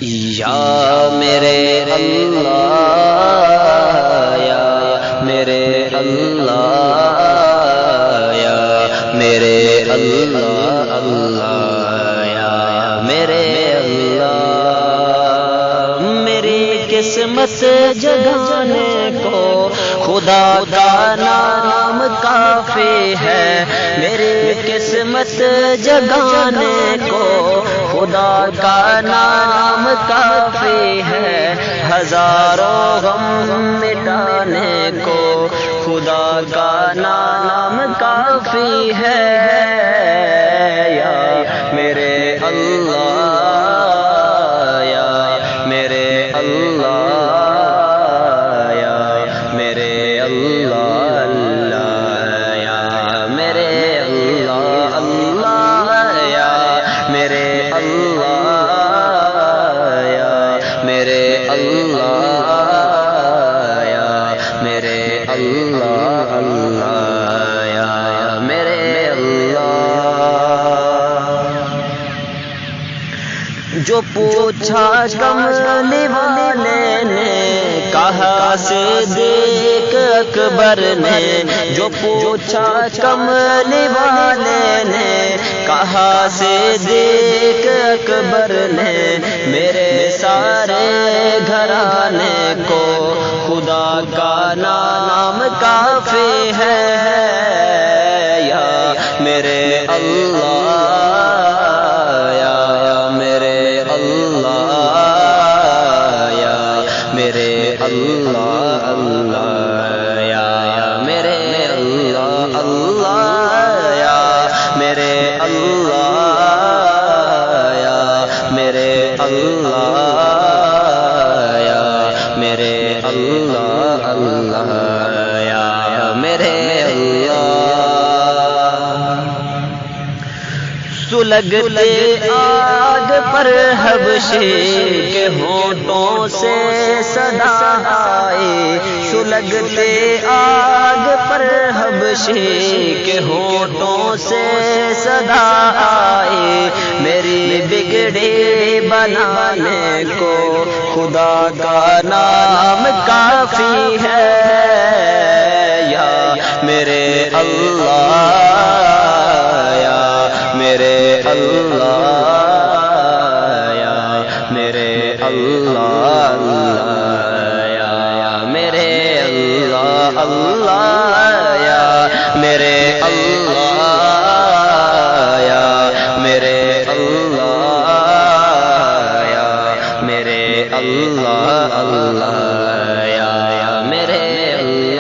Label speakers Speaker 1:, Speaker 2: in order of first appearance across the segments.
Speaker 1: یا میرے اللہ، یا میرے اللہ، یا میرے اللہ، اللہ یا میرے اللہ، میری قسمت جگانے کو خدا کا نام کافی ہے، میری قسمت جگانے کو خدا کا نام کافی ہے، ہزاروں غم مٹانے کو خدا کا نام کافی ہے، یا میرے اللہ، یا میرے اللہ، یا میرے اللہ، اللہ یا میرے اللہ، اللہ یا میرے اللہ، یا میرے اللہ، یا میرے اللہ، اللہ یا میرے اللہ۔ جو پوچھا کملی والے نے کہا صدیق اکبر نے، جو پوچھا کملی والے نے کہا صدیق اکبر نے، میرے سارے گھرانے کو خدا کا نام کافی ہے، یا میرے اللہ، یا میرے اللہ، یا میرے اللہ، اللہ یا میرے اللہ، اللہ یا میرے اللہ، یا میرے اللہ، یا میرے اللہ، اللہ یا میرے اللہ۔ سلگتے آگ پر حبشی کے ہونٹوں سے صدا آئی، سلگتے آگ پر حبشی کے ہونٹوں سے صدا آئی، میری بگڑی بنانے کو خدا کا نام کافی ہے، یا میرے اللہ، یا میرے اللہ، یا میرے اللہ، اللہ یا میرے اللہ، اللہ یا میرے اللہ، یا میرے اللہ، یا میرے اللہ، اللہ یا میرے اللہ۔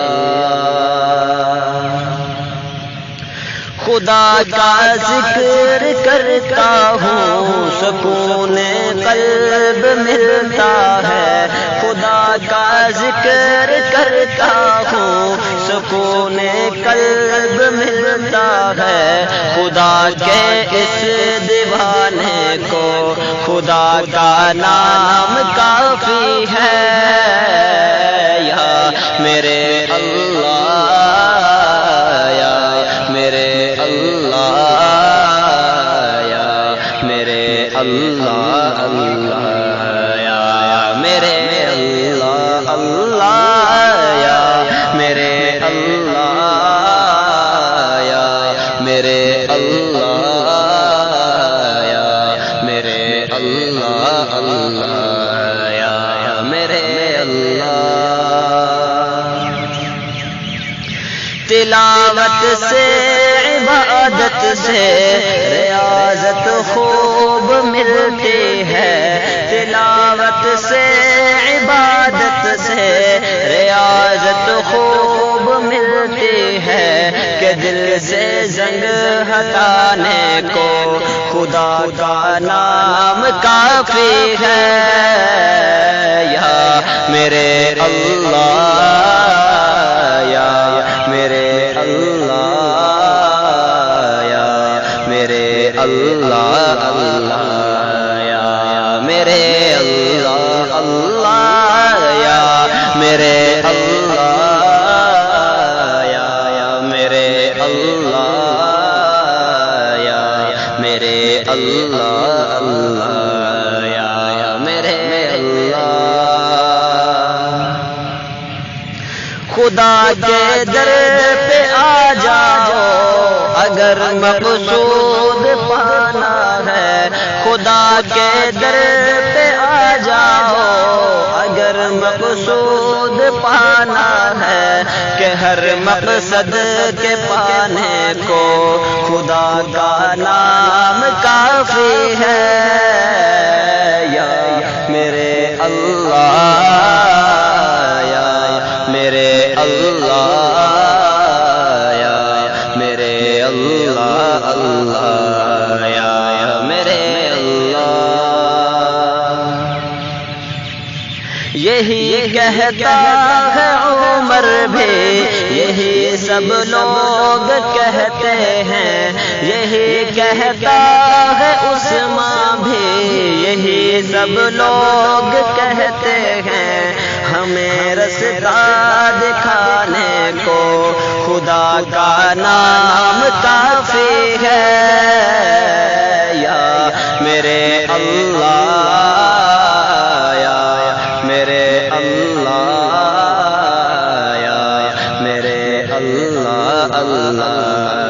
Speaker 1: خدا کا ذکر کرتا ہوں سکون قلب ملتا ہے، خدا کا ذکر کرتا ہوں سکون قلب ملتا ہے، خدا کے اس دیوانے کو خدا کا نام کافی ہے، یا میرے اللہ، یا میرے اللہ، یا میرے اللہ، اللہ یا میرے اللہ، اللہ یا میرے اللہ، یا میرے اللہ، یا میرے اللہ، اللہ یا میرے اللہ۔ تلاوت سے عبادت سے ریاضت خوب ملتی ہے، تلاوت سے عبادت سے ریاضت خوب ملتی ہے، کہ دل سے زنگ ہٹانے کو خدا کا نام کافی ہے، یا میرے اللہ، یا میرے اللہ، یا میرے اللہ، اللہ یا میرے اللہ، اللہ یا میرے اللہ، یا میرے اللہ، یا میرے اللہ، اللہ یا میرے خدا کے در پہ آ جاؤ اگر مقصود پانا ہے، خدا کے در پہ آ جاؤ اگر مقصود پانا ہے، کہ ہر مقصد کے پانے کو خدا کا نام کافی ہے۔ یا میرے اللہ، یا میرے اللہ، یا میرے اللہ، اللہ یا میرے اللہ۔ یہی کہتا ہے عمر بھی، یہی سب لوگ کہتے ہیں، یہی کہتا ہے عثمان بھی، یہی سب لوگ کہتے ہیں، ہمیں رستہ دکھانے کو خدا کا نام کافی ہے۔ یا میرے اللہ، یا میرے اللہ، یا میرے اللہ، اللہ